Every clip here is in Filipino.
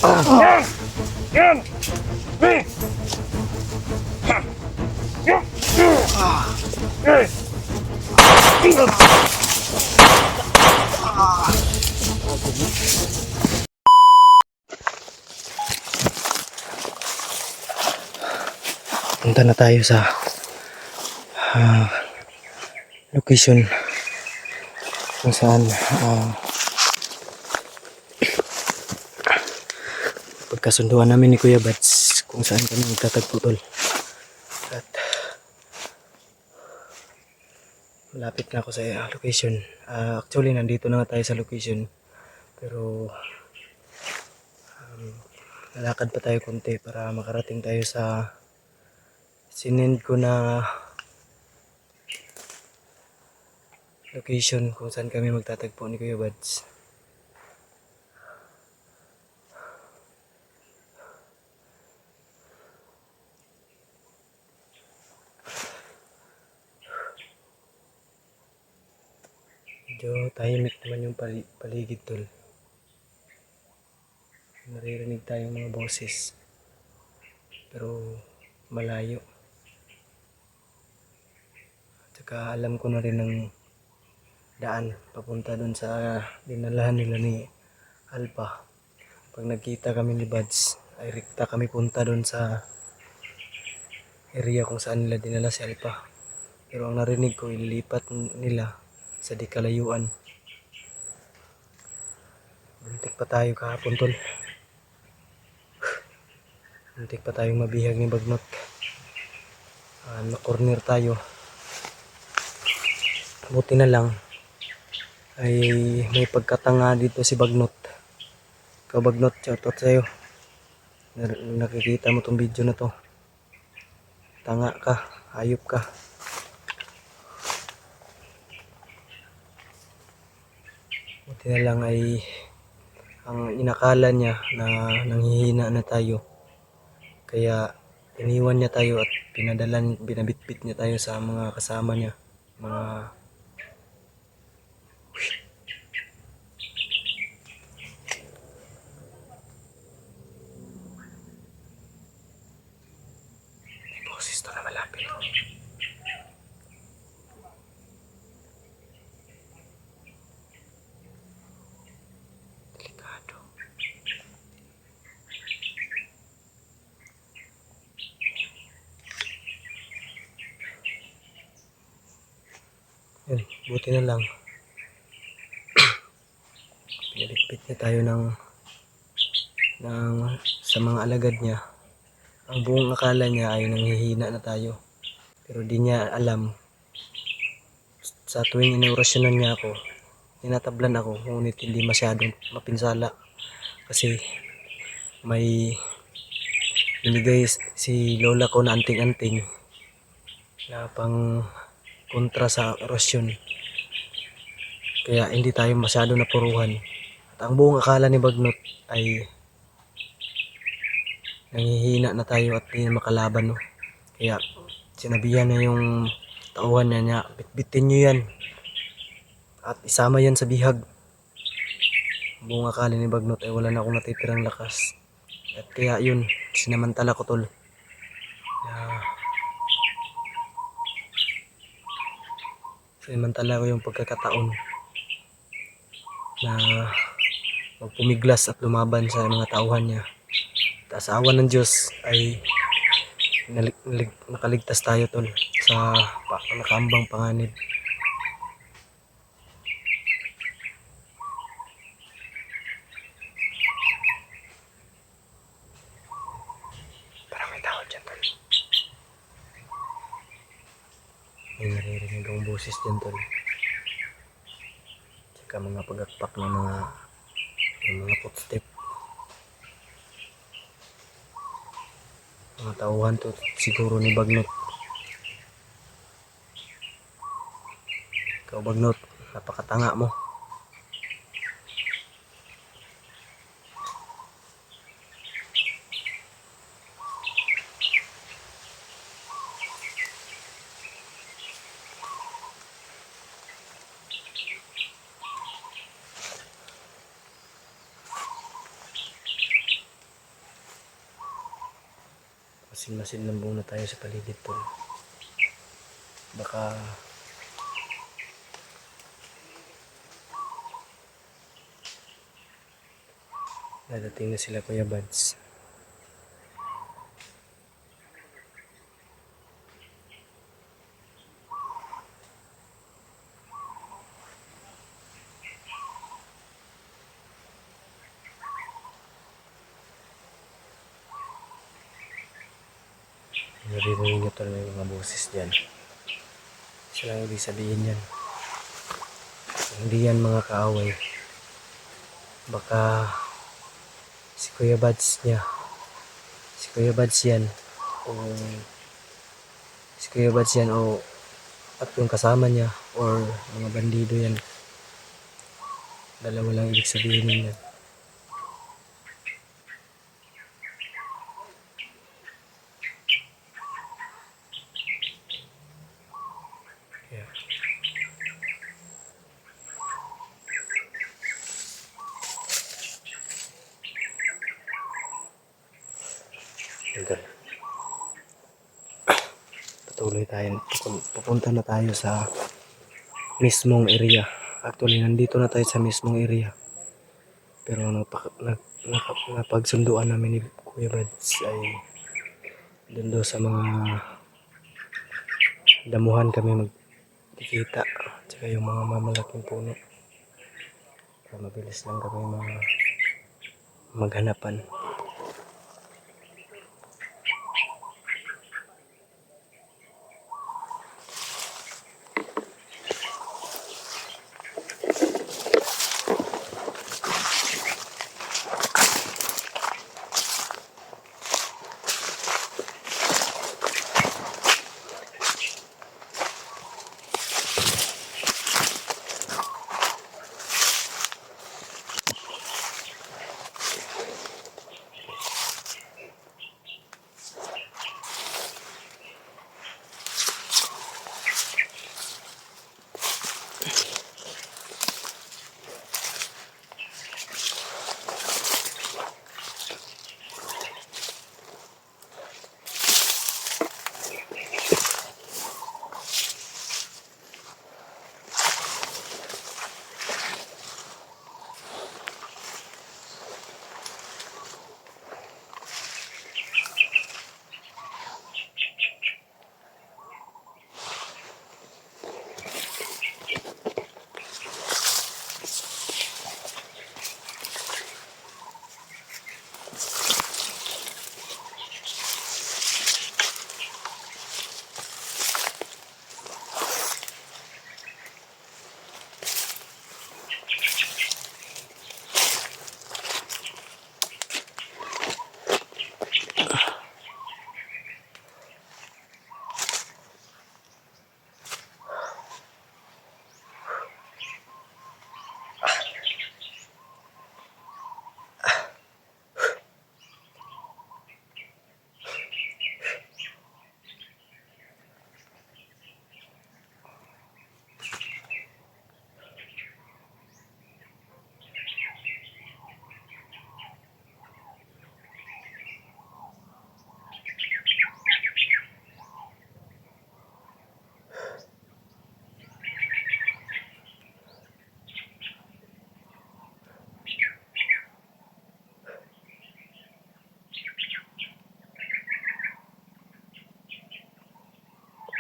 Yan! Yan! Be! Ha! Yan! Eh! Punta na tayo sa location kung saan pagkasunduan namin ni Kuya Bats kung saan kami magtatagpo tol. At malapit na ako sa location. Actually nandito na nga tayo sa location pero lalakad pa tayo konti para makarating tayo sa sinend ko na location kung saan kami magtatagpo ni Kuya Bads. Medyo tahimik naman yung paligid tol. Naririnig tayong mga boses pero malayo. Tsaka alam ko na rin ng daan papunta dun sa dinalahan nila ni Alpha. Pag nagkita kami ni Bads ay rekta kami punta dun sa area kung saan nila dinala si Alpha. Pero ang narinig ko ililipat nila sa di kalayuan. Muntik pa tayo kahapon tol. Muntik pa tayong mabihag ni Bagnot. Na-corner tayo. Buti na lang ay may pagkatanga dito si Bagnot. Ikaw Bagnot, shoutout sa'yo. Nakikita mo tong video na to. Tanga ka, hayop ka. Buti na lang ay ang inakala niya na nanghihina na tayo. Kaya iniwan niya tayo at binabitbit niya tayo sa mga kasama niya. Mga boses to na malapit. Delikado. Yan, buti na lang. Pinabitbit niya tayo ng sa mga alagad niya. Ang buong akala niya ay nanghihina na tayo. Pero di niya alam. Sa tuwing inaorasyonan niya ako, tinatablan ako, ngunit hindi masyadong mapinsala. Kasi may binigay si lola ko na anting-anting na pang kontra sa orasyon. Kaya hindi tayo masyado napuruhan. At ang buong akala ni Bagnot ay nanghihina na tayo at hindi makalaban. No? Kaya sinabihan na yung tauhan niya, bitbitin nyo yan. At isama yan sa bihag. Ang buong akala ni Bagnot ay wala na akong natitirang lakas. At kaya yun, sinamantala ko tol. Sinamantala ko yung pagkakataon na magpumiglas at lumaban sa mga tauhan niya. At sa awa ng Diyos ay nakaligtas tayo tol sa nakaambang panganib. Parang may tao dyan tol. May naririnig ang boses dyan tol. Tsaka mga pagakpak ng mga footstep. Mga tauhan to siguro ni Bagnot. Ikaw Bagnot, napakatanga mo. Masin-masin lang muna tayo sa paligid po. Baka dadating na sila Kuya Buds. Narinig nyo talaga yung mga boses dyan. Isa lang ibig sabihin yan. Hindi yan mga kaaway. Baka si Kuya Buds niya. Si Kuya Buds yan. O si Kuya Buds yan o at yung kasama niya or mga bandido yan. Dalawa lang ibig sabihin yan. Yeah. Ito. Patuloy tayo. Pupunta na tayo sa mismong area. Actually, nandito na tayo sa mismong area. Pero napagsunduan namin ni Kuya Buds ay doon sa mga damuhan kami magkikita. Tsaka yung mga mamalaking puno. Kaya mabilis lang kami maghanapan.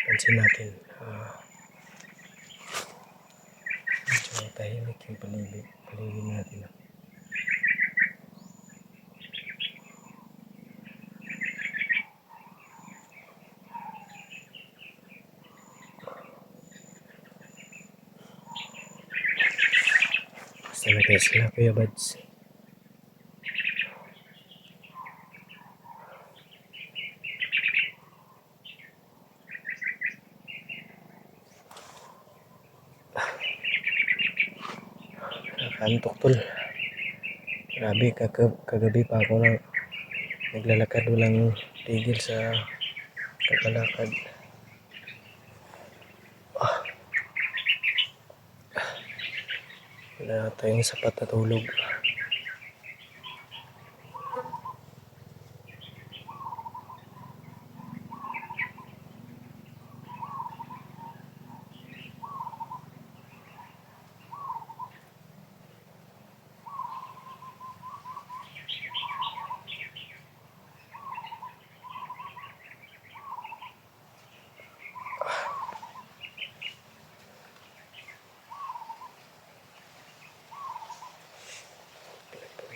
Pansin natin, medyo tahimik yung paligid natin. Basta na kaya sila Kuya Buds. Antok tol. Grabe, kagabi pa ako lang naglalakad, walang tigil sa kakalakad. Wala tayong sapat na tulog.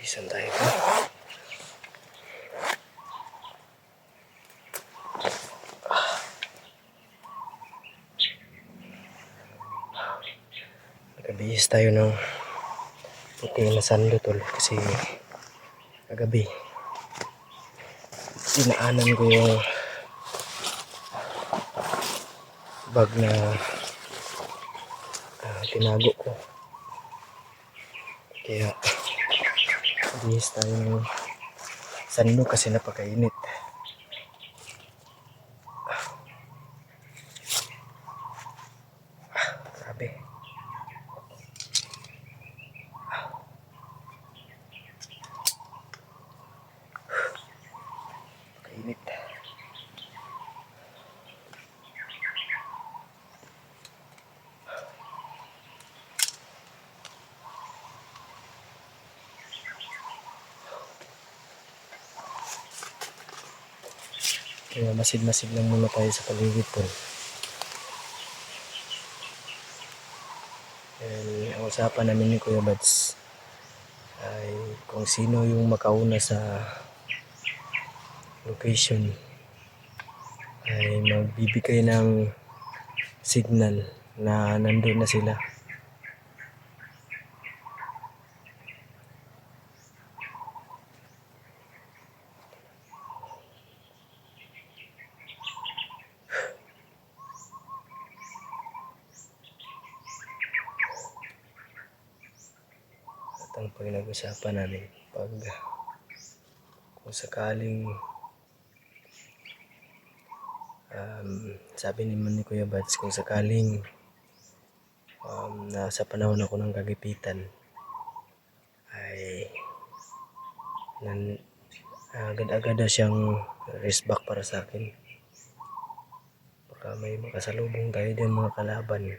Bisan tayo pa. Nagabihis tayo ng puti na sando tol kasi kagabi dinaanan ko yung bag na tinago ko. Kaya bihis tayo ng sando kasi napakainit. Grabe. Kainit. Kaya masid-masid lang muna tayo sa paligid po. And ang usapan namin ni Kuya Bads ay kung sino yung makauna sa location ay magbibigay ng signal na nandun na sila. At ang pinag-usapan namin pag kung sakaling sabi naman ni Kuya Bads kung sakaling nasa panahon ako ng kagipitan ay agad-agad na siyang race back para sa akin. Baka may makasalubong tayo din mga kalaban.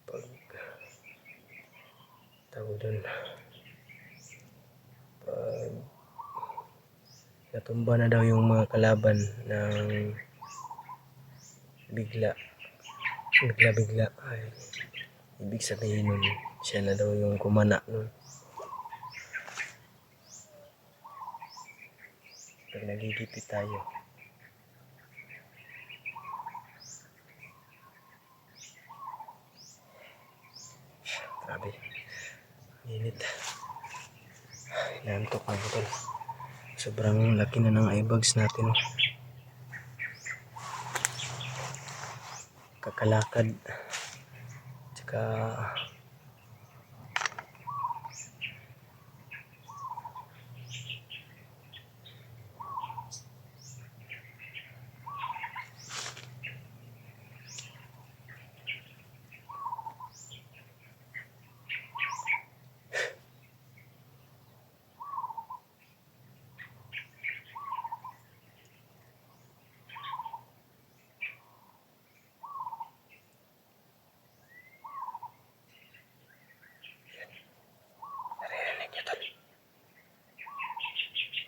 Pag tawag doon, pag natumba na daw yung mga kalaban ng bigla ay ibig sabihin nun siya na daw yung kumana nun. Pag nagigipit tayo, grabe init, inaantok na ito. Sobrang laki na ng eye bags natin. Kakalakad tsaka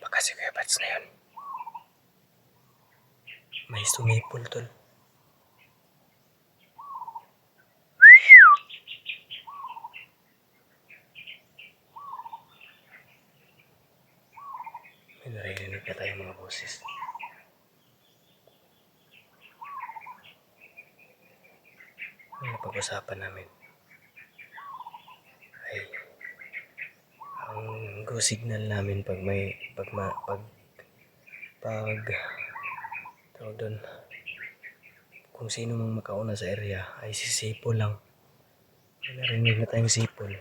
baka si Kuya Bads na yun. May sumipol tol. May naririnig na tayo mga boses. Ang napag-usapan namin ay ang go signal namin pag tawag doon, kung sino mang makauna sa area ay si sipol lang. May narinig na tayong sipol,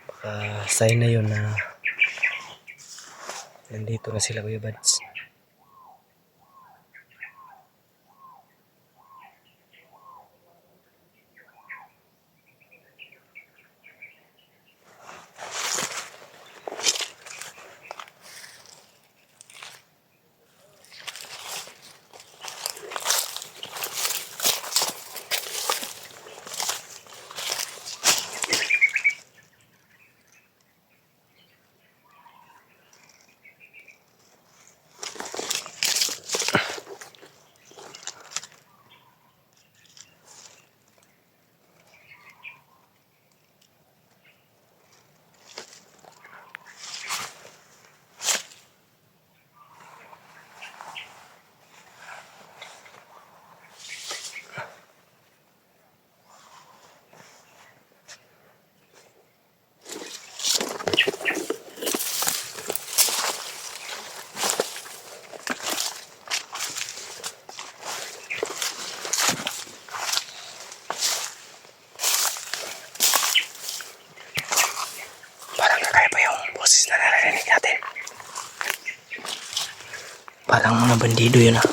baka sign na yun na nandito na sila Kuya Bads. Parang mga bandido yun ah.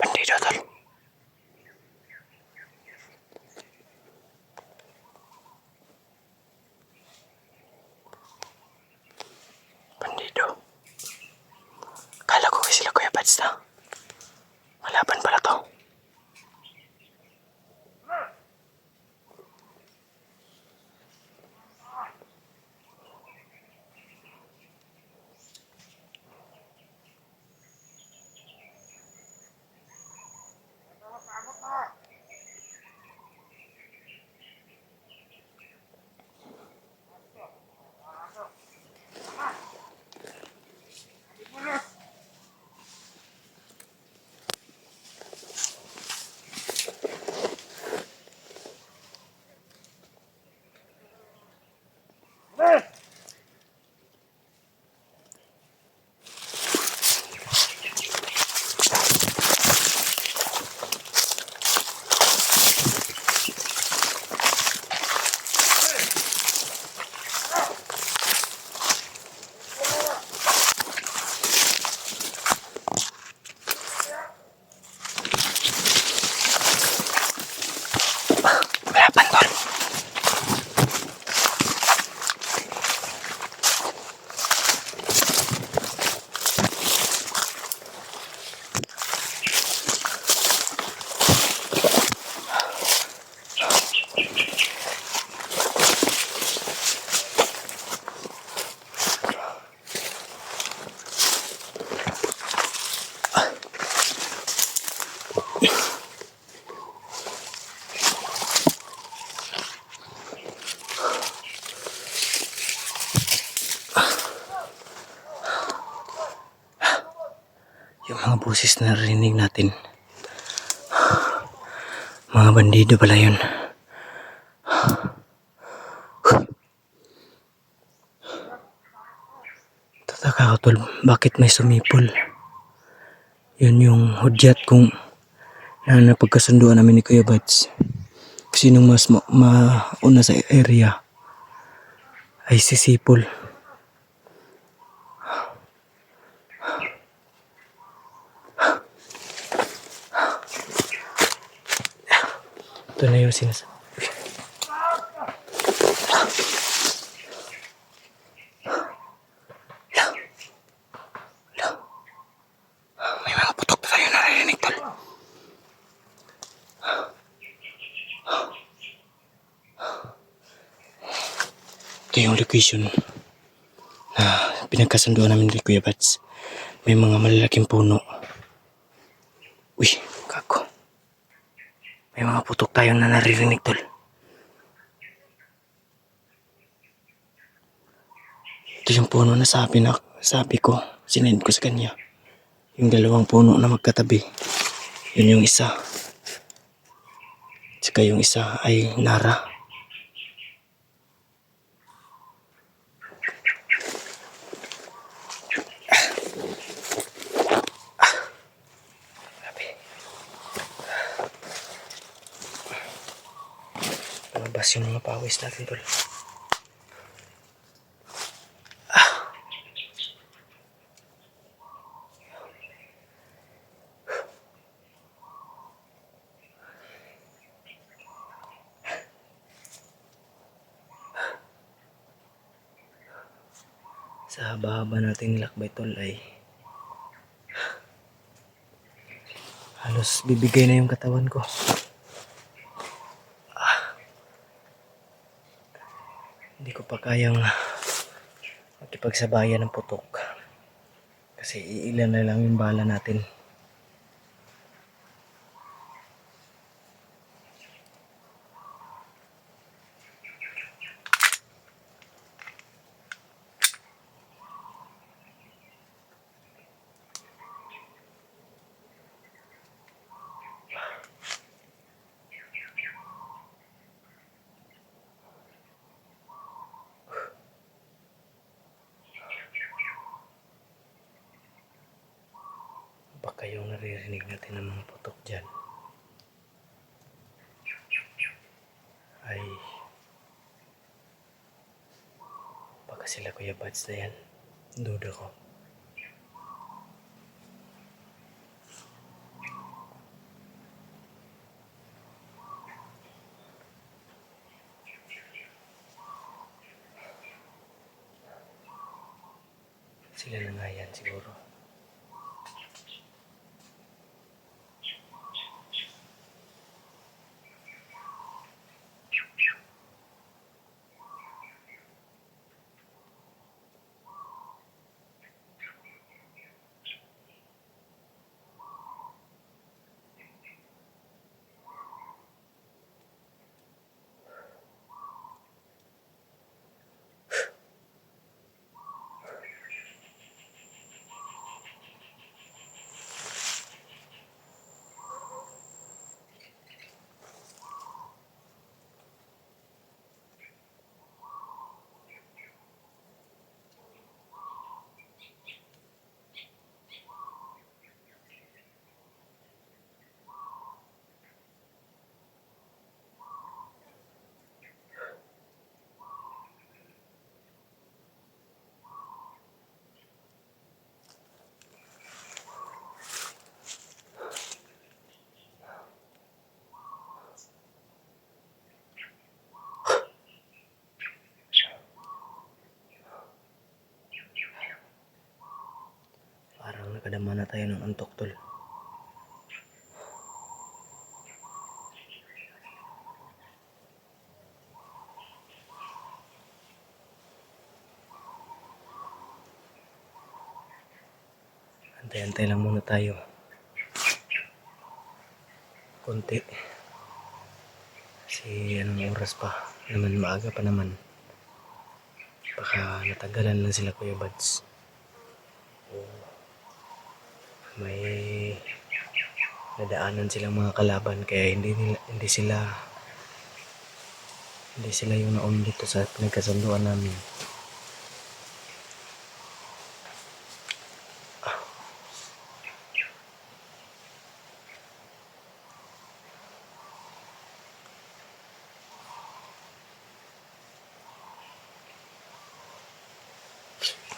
Bandido tol. Bandido. Akala ko kasi sila Kuya Pads na. Malaban pala to. Malaban tol. Yung mga boses na narinig natin, mga bandido pala yun. Tataka ako tol, bakit may sumipol? Yun yung hudyat kung na napagkasunduan namin ni Kuya Buds. Sinong mas mauna sa area ay sisipol. Ito na yung sinasabi. May mga putok na tayo naririnig tol. Ito yung location na pinagkasunduan namin ni Kuya Buds. May mga malalaking puno. Uy, kako. May mga putok tayo na naririnig tol. Ito yung puno na sabi ko, sinend ko sa kanya. Yung dalawang puno na magkatabi. Yun yung isa. Saka yung isa ay Nara. Grabe. Lumabas yung mga pawis natin tol. Sa haba-haba nating nilakbay tol ay halos bibigay na yung katawan ko. Hindi ko pa kayang makipagsabayan ng putok. Kasi iilan na lang yung bala natin. Baka yung naririnig natin ng mga putok dyan ay baka sila Kuya Buds na yan. Duda ko. Sila na nga yan siguro. Parang nakadama na tayo ng antok tol. Antay-antay lang muna tayo. Konti. Kasi anong oras pa? Naman maaga pa naman. Baka natagalan lang sila Kuya Buds. May nadaanan silang mga kalaban kaya hindi sila yung naon dito sa pinagkasunduan namin.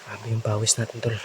Grabe yung pawis natin tol.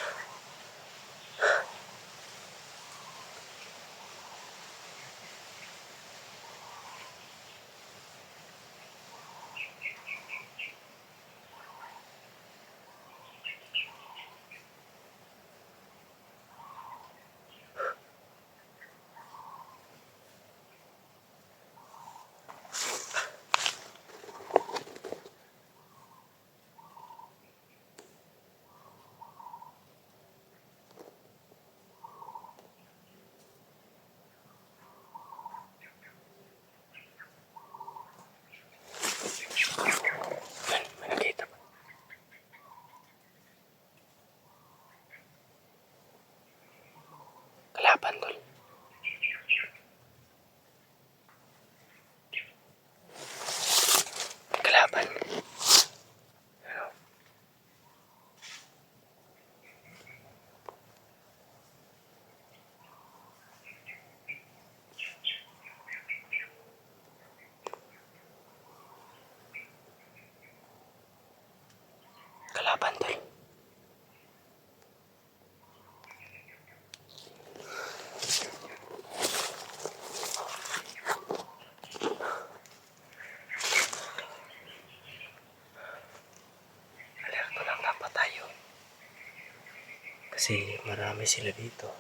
kasi marami sila dito.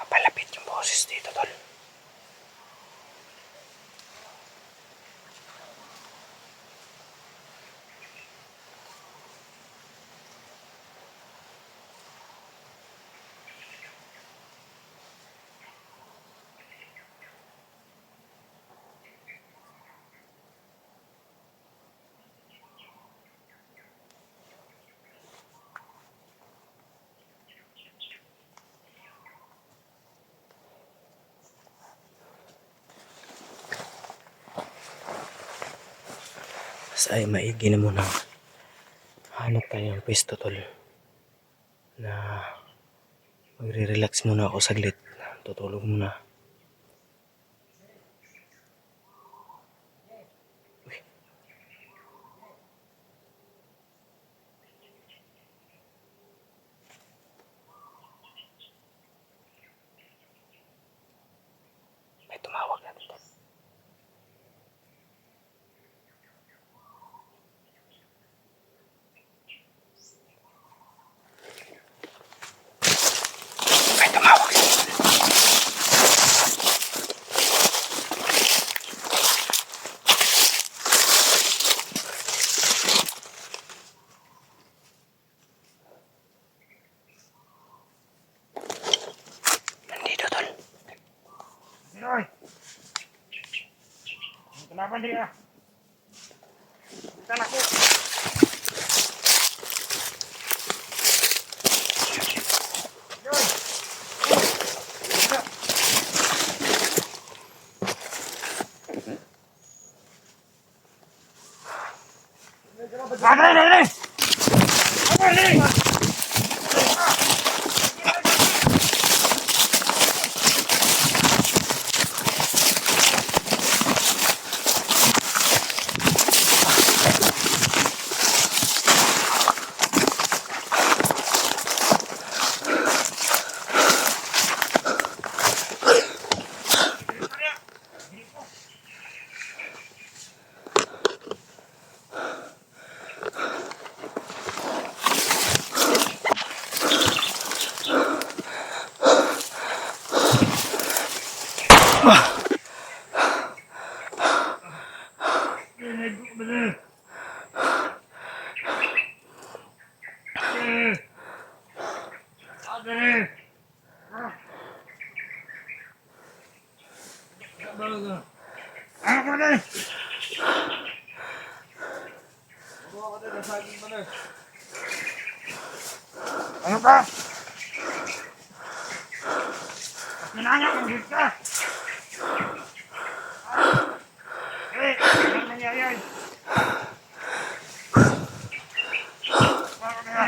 Papalapit yung boses dito, tol. Ay maigi na muna. Hanap tayo ng pwesto, tol, na magre-relax muna ako saglit. Tutulog muna. Uy. May tumawag na dito. Hoy! Kenapa dia? Bukan aku. Hoy! Ada ini! Ada ini! Ano ba? Nanya ng kita. Ano nangyayari? Bakit na?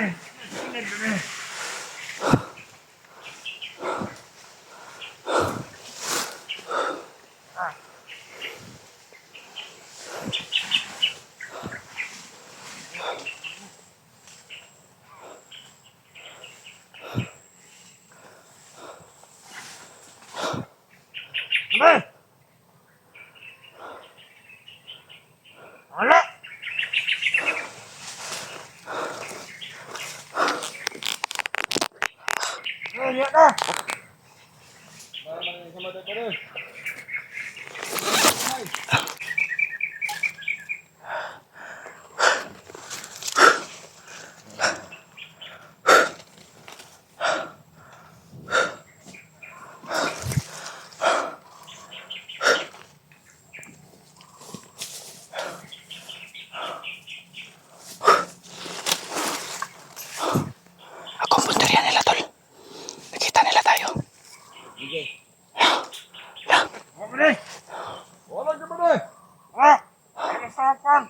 Wala! Lihat dah! Pang!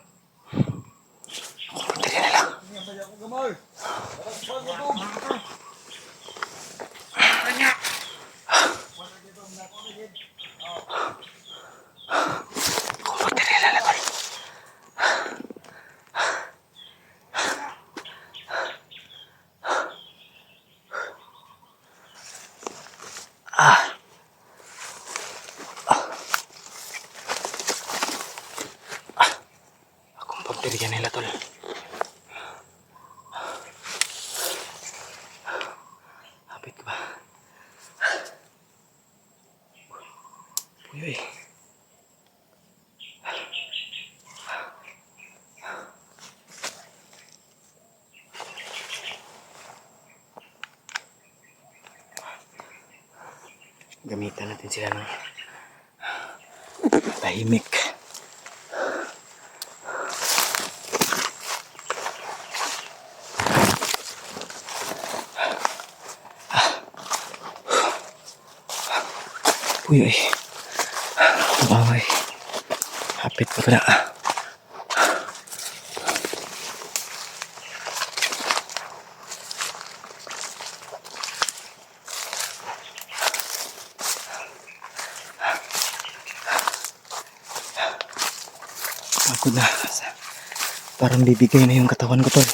Dali na lang. Kanya! Dali na lang. Akong pagdiriyan nila, tol. Hapit ka ba? Uy. Gamitan natin sila ng tahimik. Uy, uy. Baway. Hapit pa pala. Pagod na. Parang bibigay na yung katawan ko, tol.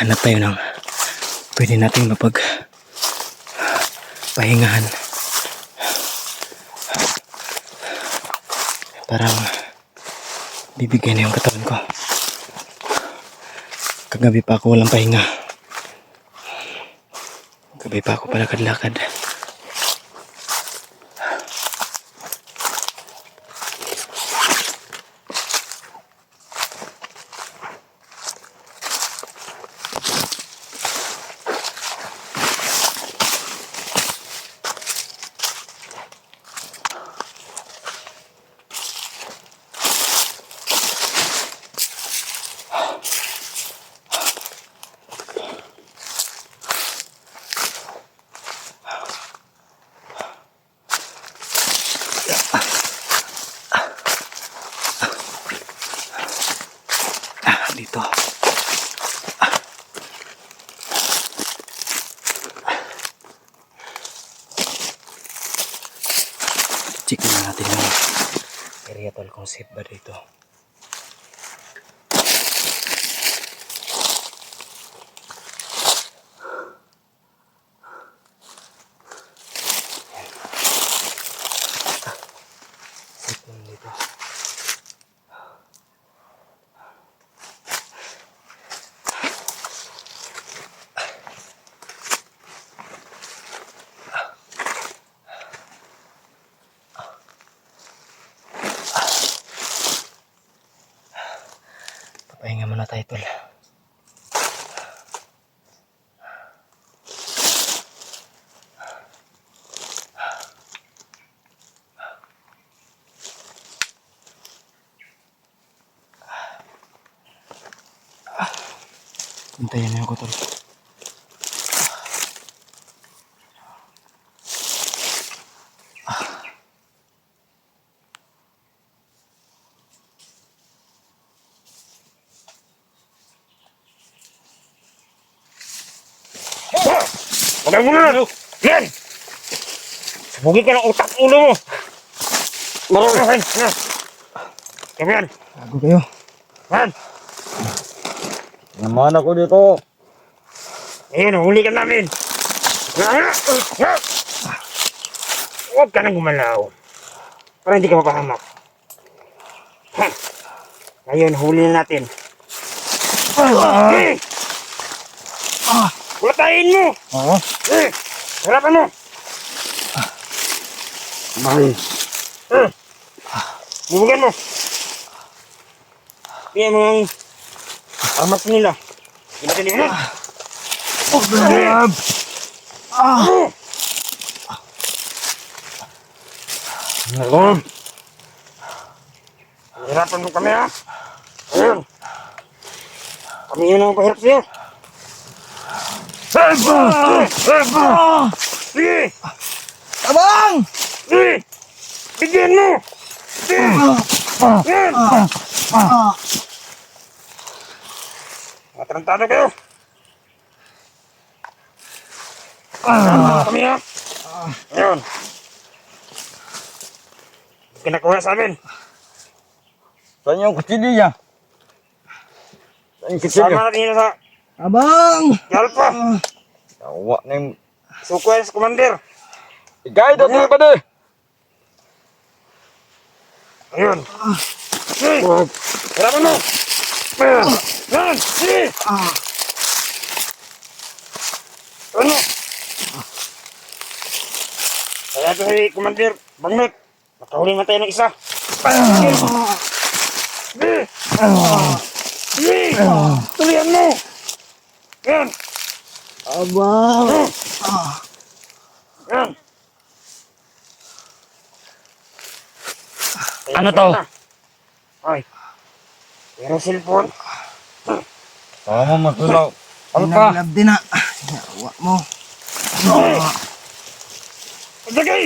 Hanap tayo ng pwede nating pahingahan. Parang bibigay na yung katawan ko. Kagabi pa ako walang pahinga. Kagabi pa ako palakad-lakad. Dito. Check na natin yung area, tol, kung safe ba dito. Safe lang dito. Pahinga muna tayo, tol. Hintayin niyo ako, tol. Huwag mo na! Yan! Sabugin ka ng utak ulo mo! Marunong! Kami yan! Bago kayo. Yan! Naman ako dito. Ayun, huli ka namin! Huwag ka nang gumalaw. Para hindi ka mapahamak. Ngayon, huli na natin. Kulatayin mo! Oo. Harapan mo! Mahal. Bubugan mo! Tingnan mo ang armas nila. Hindi natin ilan. Oh, Brad! Ngayon! Hirapan mo kami, ha? Ayun. Kami yun ang pahirap sa'yo. Sige! Abang! Sige! Bigyan mo! Sige! Yan! Matarantado kayo! Kami ha! Ayun! Kinakuha sa amin! Saan yung kutsilyo niya? Saan yung kutsilyo? Sama natin yun sa Abang! Yalpa! Tawa na yung... Sukuan sa commander! Igay, dito pa de! Ayun! Sige! Hirapan mo! Yan! Sige! Ano? Kaya ito si commander Bangnot! Nakahuli na tayo ng isa! Sige! Sige! Tulihan mo! Yan! Abang! Yan! Ano to? Ay. Pero cellphone. Tama matulaw. Ano ka? Nalab din na. Yawa mo. Pagdagay!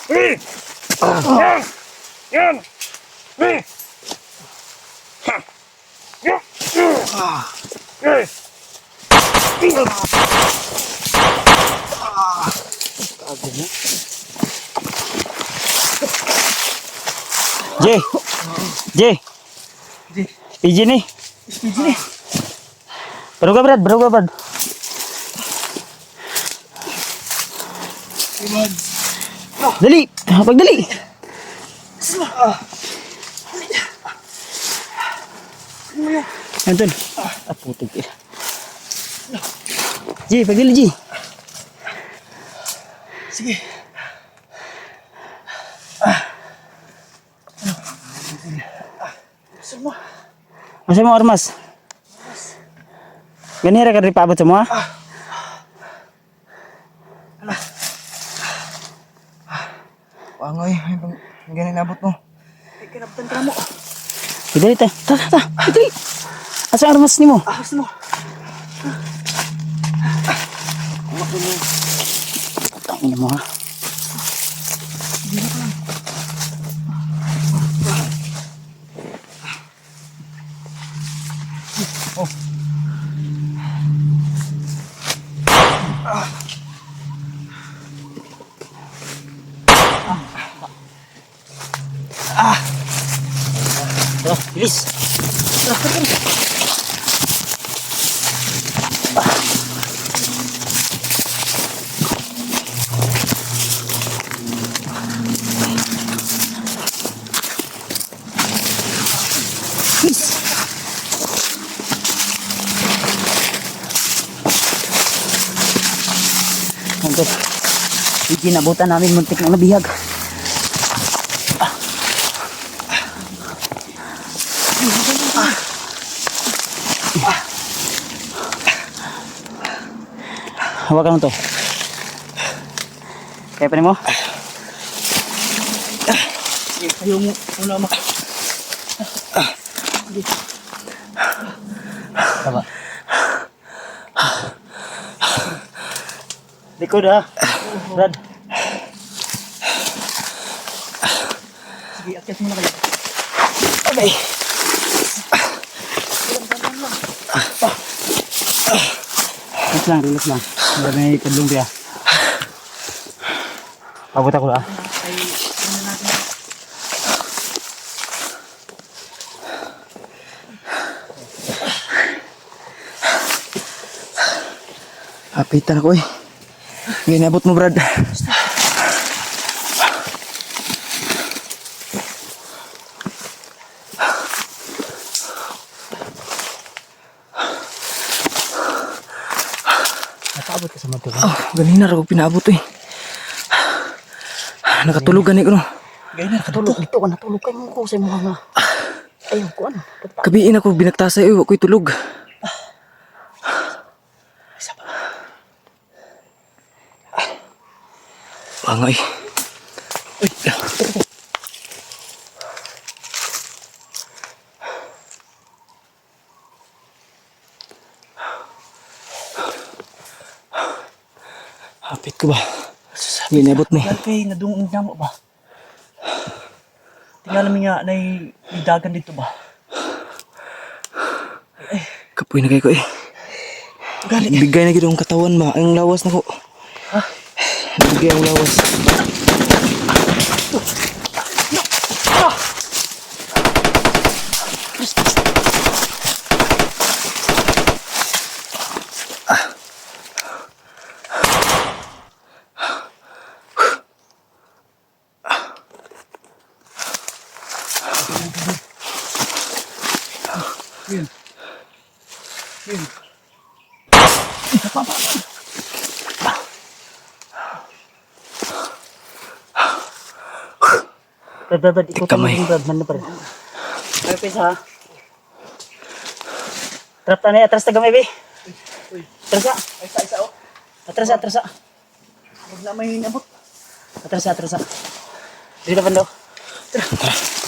Hey! Yan! Yan! Hey! Ha! Yan! Hey! Jay! Jay! PG nih. Baru ka Brad? Dali! Pagdali! Anton. Putik ya. Ji, pagdali Ji. Sige. Masa mo ormas? Ganira ka rin paabot semua? Pangoy, may ganyan nabot mo. Dali ta. Dali. Asa ang ormas ni mo? Tangin mo ha. Bilis. Mantap. Ikinabutan namin muntik na nabihag. Hawakan mo to. Kaya pa mo? Ayaw mo. Wala mo. Tama. Likod ha. Brad. Sige, akyat mo na kayo. Okay. Relax lang. May kadlong dia. Abot ako ah. Hapitan ako eh. Ginabot mo Brad. Nakaabot ka sa matulog. Oh, ganina ra ko pinaabot eh. Nakatulog gani ko no. Gaya na, katulog dito ka natulog ka mo ko sa mga ayaw ko ano. Kabiin ako binagtasay eh, wa ko'y tulog. Bangay. Uy. Kapit ko ba? Yan, abot ni. Yan kay nadungong na mo ba? Tingnan namin nga na dagan dito ba? Kapoy na kayo ko eh. Bigay na gito ang katawan ba? Ang lawas na ko. Ha? Bigay ang lawas. Brad, ikaw Kamay. tamang Brad, man na Brad. May pisa ha. Trap tanay, atras taga may be. Atras sa. Atras sa. Huwag na may inabot. Atras sa. Dito bando. Tara.